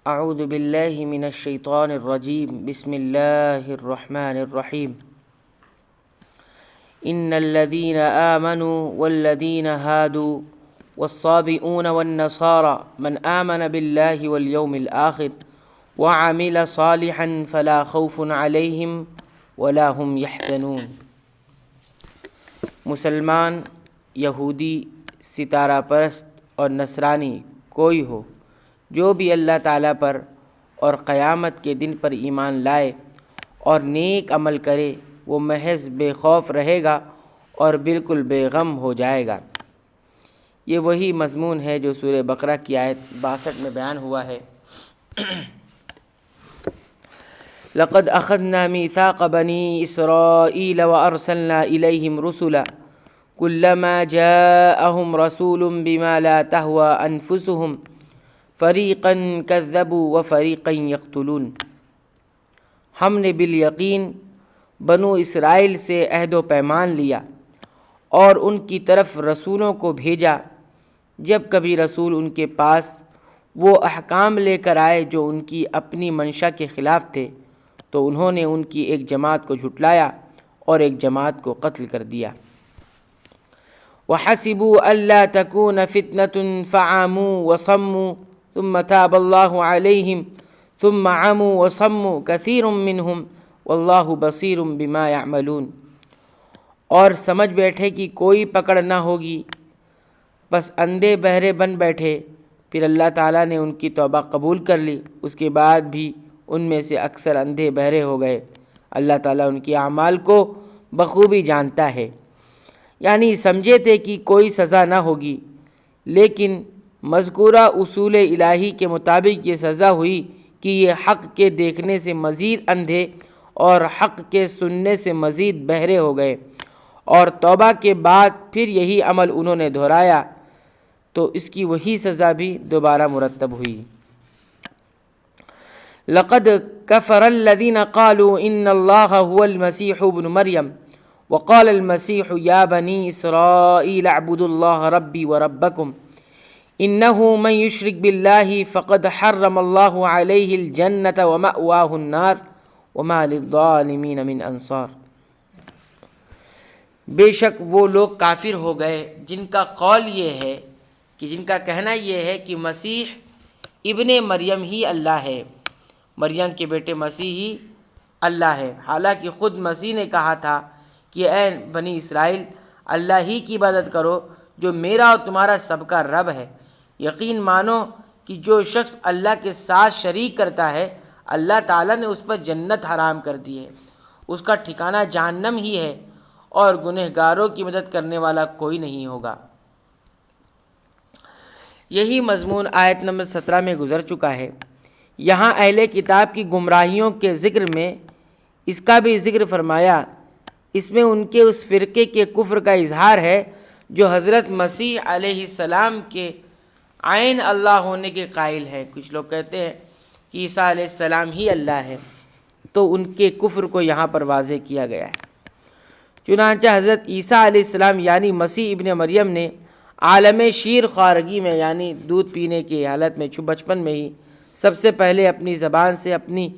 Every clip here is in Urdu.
اعوذ باللہ من الشیطان الرجیم بسم اللہ الرحمن الرحیم ان الذین آمنوا والذین ہادوا والصابئون والنصارى من آمن باللہ والیوم الآخر وعمل صالحا فلا خوف علیہم ولا هم یحزنون۔ مسلمان، یہودی، ستارہ پرست اور نصرانی کوئی ہو، جو بھی اللہ تعالیٰ پر اور قیامت کے دن پر ایمان لائے اور نیک عمل کرے، وہ محض بے خوف رہے گا اور بالکل بے غم ہو جائے گا۔ یہ وہی مضمون ہے جو سورہ بقرہ کی آیت 62 میں بیان ہوا ہے۔ لقد اخذنا ميثاق بني اسرائيل وارسلنا اليهم رسلا كلما جاءهم رسول بما لا تهوى انفسهم فریقا کذبوا وفریقا یقتلون۔ ہم نے بالیقین بنو اسرائیل سے عہد و پیمان لیا اور ان کی طرف رسولوں کو بھیجا، جب کبھی رسول ان کے پاس وہ احکام لے کر آئے جو ان کی اپنی منشا کے خلاف تھے، تو انہوں نے ان کی ایک جماعت کو جھٹلایا اور ایک جماعت کو قتل کر دیا۔ وَحَسِبُوا أَلَّا تَكُونَ فِتْنَةٌ فَعَمُوا وَصَمُّوا ثم تاب اللہ علیہم ثم عموا وصموا کثیر منہم واللہ بصیر بما یعملون۔ اور سمجھ بیٹھے کہ کوئی پکڑ نہ ہوگی، بس اندھے بہرے بن بیٹھے، پھر اللہ تعالیٰ نے ان کی توبہ قبول کر لی، اس کے بعد بھی ان میں سے اکثر اندھے بہرے ہو گئے۔ اللہ تعالیٰ ان کے اعمال کو بخوبی جانتا ہے۔ یعنی سمجھے تھے کہ کوئی سزا نہ ہوگی، لیکن مذکورہ اصول الہی کے مطابق یہ سزا ہوئی کہ یہ حق کے دیکھنے سے مزید اندھے اور حق کے سننے سے مزید بہرے ہو گئے، اور توبہ کے بعد پھر یہی عمل انہوں نے دہرایا تو اس کی وہی سزا بھی دوبارہ مرتب ہوئی۔ لقد کفر الذین قالوا ان اللہ هو المسیح ابن مریم وقال المسیح یا بنی اسرائیل اعبدوا اللہ ربی وربکم انہ من یشرک باللہ فقد حرم اللہ علیہ الجنۃ ومأواہ النار وما للظالمین من انصار۔ بے شک وہ لوگ کافر ہو گئے جن کا قول یہ ہے کہ جن کا کہنا یہ ہے کہ مسیح ابن مریم ہی اللہ ہے، مریم کے بیٹے مسیح ہی اللہ ہے، حالانکہ خود مسیح نے کہا تھا کہ اے بنی اسرائیل، اللہ ہی کی عبادت کرو جو میرا اور تمہارا سب کا رب ہے۔ یقین مانو کہ جو شخص اللہ کے ساتھ شریک کرتا ہے، اللہ تعالیٰ نے اس پر جنت حرام کر دی ہے، اس کا ٹھکانہ جہنم ہی ہے، اور گنہگاروں کی مدد کرنے والا کوئی نہیں ہوگا۔ یہی مضمون آیت نمبر 17 میں گزر چکا ہے۔ یہاں اہل کتاب کی گمراہیوں کے ذکر میں اس کا بھی ذکر فرمایا۔ اس میں ان کے اس فرقے کے کفر کا اظہار ہے جو حضرت مسیح علیہ السلام کے عین اللہ ہونے کے قائل ہے۔ کچھ لوگ کہتے ہیں کہ عیسیٰ علیہ السلام ہی اللہ ہے، تو ان کے کفر کو یہاں پر واضح کیا گیا ہے۔ چنانچہ حضرت عیسیٰ علیہ السلام یعنی مسیح ابن مریم نے عالم شیر خوارگی میں یعنی دودھ پینے کی حالت میں بچپن میں ہی سب سے پہلے اپنی زبان سے اپنی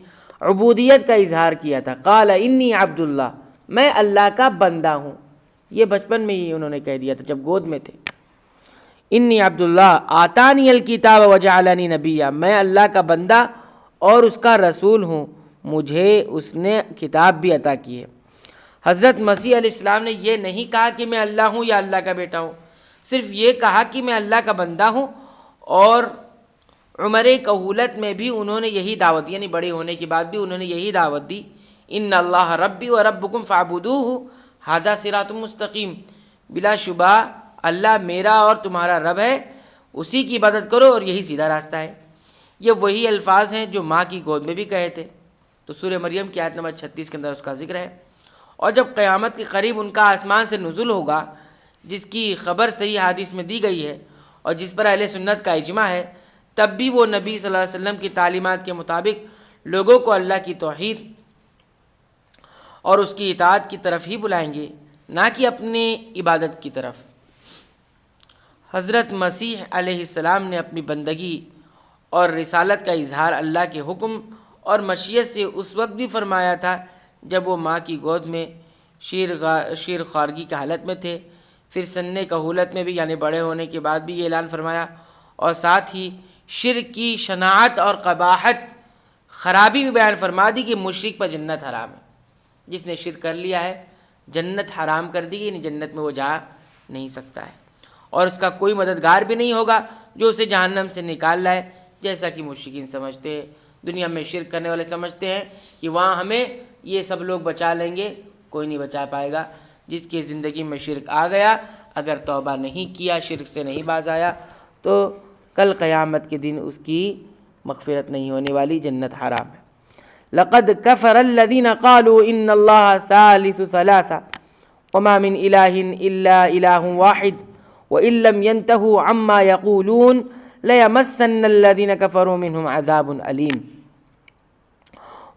عبودیت کا اظہار کیا تھا۔ قال انی عبد اللہ، میں اللہ کا بندہ ہوں، یہ بچپن میں ہی انہوں نے کہہ دیا تھا جب گود میں تھے۔ انی عبداللہ آتانی الکتاب وجعلنی نبیا، میں اللہ کا بندہ اور اس کا رسول ہوں، مجھے اس نے کتاب بھی عطا کی ہے۔ حضرت مسیح علیہ السلام نے یہ نہیں کہا کہ میں اللہ ہوں یا اللہ کا بیٹا ہوں، صرف یہ کہا کہ میں اللہ کا بندہ ہوں، اور عمر کہولت میں بھی انہوں نے یہی دعوت دی، یعنی بڑے ہونے کے بعد بھی انہوں نے یہی دعوت دی، ان اللہ ربی و ربکم فاعبدوہ ھذا صراط مستقیم، بلا شبہ اللہ میرا اور تمہارا رب ہے، اسی کی عبادت کرو اور یہی سیدھا راستہ ہے۔ یہ وہی الفاظ ہیں جو ماں کی گود میں بھی کہے تھے، تو سورہ مریم کی آیت نمبر 36 کے اندر اس کا ذکر ہے۔ اور جب قیامت کے قریب ان کا آسمان سے نزول ہوگا، جس کی خبر صحیح حدیث میں دی گئی ہے اور جس پر اہل سنت کا اجماع ہے، تب بھی وہ نبی صلی اللہ علیہ وسلم کی تعلیمات کے مطابق لوگوں کو اللہ کی توحید اور اس کی اطاعت کی طرف ہی بلائیں گے، نہ کہ اپنی عبادت کی طرف۔ حضرت مسیح علیہ السلام نے اپنی بندگی اور رسالت کا اظہار اللہ کے حکم اور مشیت سے اس وقت بھی فرمایا تھا جب وہ ماں کی گود میں شیر خوارگی کی حالت میں تھے، پھر سن کہولت میں بھی یعنی بڑے ہونے کے بعد بھی یہ اعلان فرمایا، اور ساتھ ہی شرک کی شناعت اور قباحت خرابی بھی بیان فرما دی کہ مشرک پر جنت حرام ہے، جس نے شرک کر لیا ہے جنت حرام کر دی گئی، یعنی جنت میں وہ جا نہیں سکتا ہے، اور اس کا کوئی مددگار بھی نہیں ہوگا جو اسے جہنم سے نکال لائے، جیسا کہ مشرکین سمجھتے ہیں، دنیا میں شرک کرنے والے سمجھتے ہیں کہ وہاں ہمیں یہ سب لوگ بچا لیں گے، کوئی نہیں بچا پائے گا۔ جس کی زندگی میں شرک آ گیا، اگر توبہ نہیں کیا، شرک سے نہیں باز آیا، تو کل قیامت کے دن اس کی مغفرت نہیں ہونے والی، جنت حرام ہے۔ لقد كفر الذين قالوا ان الله ثالث ثلاثة وما من اله الا اله واحد وان لم ينتهوا عما يقولون ليمسن الذين كفروا منهم عذاب الیم۔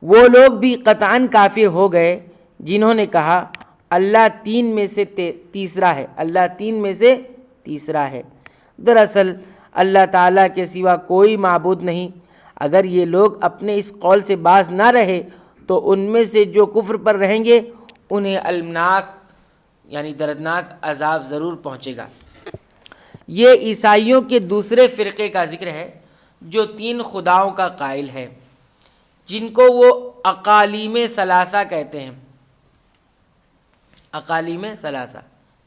وہ لوگ بھی قطعاً کافر ہو گئے جنہوں نے کہا اللہ تین میں سے تیسرا ہے، اللہ تین میں سے تیسرا ہے۔ دراصل اللہ تعالیٰ کے سوا کوئی معبود نہیں۔ اگر یہ لوگ اپنے اس قول سے باز نہ رہے تو ان میں سے جو کفر پر رہیں گے انہیں المناک یعنی دردناک عذاب ضرور پہنچے گا۔ یہ عیسائیوں کے دوسرے فرقے کا ذکر ہے جو تین خداؤں کا قائل ہے، جن کو وہ اقالیم ثلاثہ کہتے ہیں۔ اقالیم ثلاثہ،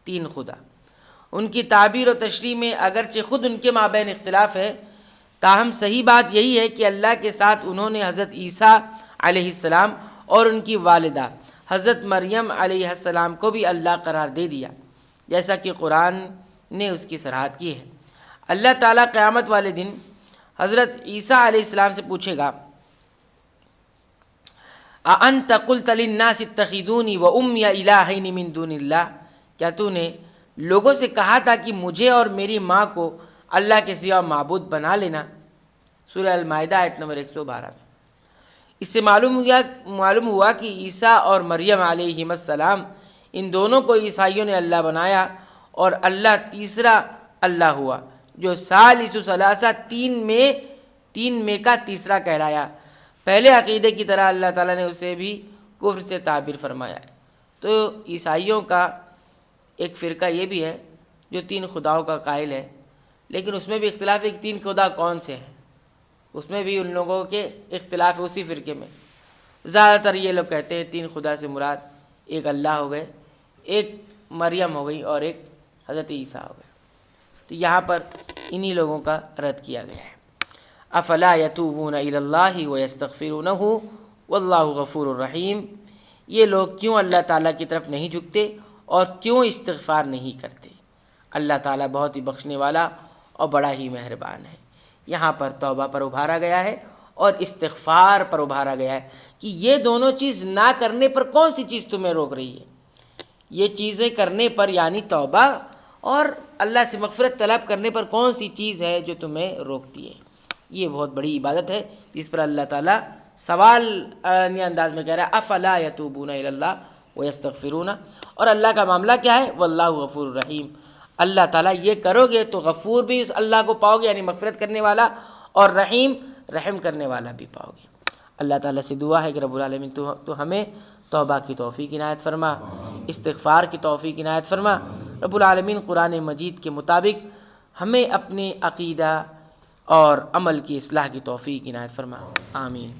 تین خدا۔ ان کی تعبیر و تشریح میں اگرچہ خود ان کے مابین اختلاف ہے، تاہم صحیح بات یہی ہے کہ اللہ کے ساتھ انہوں نے حضرت عیسیٰ علیہ السلام اور ان کی والدہ حضرت مریم علیہ السلام کو بھی اللہ قرار دے دیا، جیسا کہ قرآن نے اس کی صراحت کی ہے۔ اللہ تعالیٰ قیامت والے دن حضرت عیسیٰ علیہ السلام سے پوچھے گا، اَأَنْتَ قُلْتَ لِلنَّاسِ اتَّخِذُونِي وَأُمِّيَ إِلَٰهَيْنِ مِن دُونِ اللَّهِ، کیا تو نے لوگوں سے کہا تھا کہ مجھے اور میری ماں کو اللہ کے سوا معبود بنا لینا؟ سورہ المائدہ آیت نمبر 112 میں۔ اس سے معلوم ہوا کہ عیسیٰ اور مریم علیہ السلام ان دونوں کو عیسائیوں نے اللہ بنایا، اور اللہ تیسرا اللہ ہوا جو ثالث ثلاثہ، تین میں کا تیسرا کہلایا۔ پہلے عقیدے کی طرح اللہ تعالیٰ نے اسے بھی کفر سے تعبیر فرمایا ہے۔ تو عیسائیوں کا ایک فرقہ یہ بھی ہے جو تین خداؤں کا قائل ہے، لیکن اس میں بھی اختلاف ہے کہ تین خدا کون سے ہیں، اس میں بھی ان لوگوں کے اختلاف ہے اسی فرقے میں۔ زیادہ تر یہ لوگ کہتے ہیں تین خدا سے مراد ایک اللہ ہو گئے، ایک مریم ہو گئی اور ایک حضرت عیسیٰ ہو گئے۔ تو یہاں پر انہی لوگوں کا رد کیا گیا ہے۔ افلا یتوبون الی اللہ ویستغفرونہ واللہ غفور الرحیم۔ یہ لوگ کیوں اللہ تعالیٰ کی طرف نہیں جھکتے اور کیوں استغفار نہیں کرتے؟ اللہ تعالیٰ بہت ہی بخشنے والا اور بڑا ہی مہربان ہے۔ یہاں پر توبہ پر ابھارا گیا ہے اور استغفار پر ابھارا گیا ہے کہ یہ دونوں چیز نہ کرنے پر کون سی چیز تمہیں روک رہی ہے؟ یہ چیزیں کرنے پر یعنی توبہ اور اللہ سے مغفرت طلب کرنے پر کون سی چیز ہے جو تمہیں روکتی ہے؟ یہ بہت بڑی عبادت ہے جس پر اللہ تعالیٰ سوال انداز میں کہہ رہا ہے، افلا یتوبون الی اللہ ویستغفرون۔ اور اللہ کا معاملہ کیا ہے؟ واللہ غفور الرحیم۔ اللہ تعالیٰ یہ کرو گے تو غفور بھی اس اللہ کو پاؤ گے یعنی مغفرت کرنے والا، اور رحیم رحم کرنے والا بھی پاؤ گے۔ اللہ تعالیٰ سے دعا ہے کہ رب العالمین تو ہمیں توبہ کی توفیق عنایت فرما، استغفار کی توفیق عنایت فرما۔ رب العالمین قرآن مجید کے مطابق ہمیں اپنے عقیدہ اور عمل کی اصلاح کی توفیق عنایت فرما، آمین۔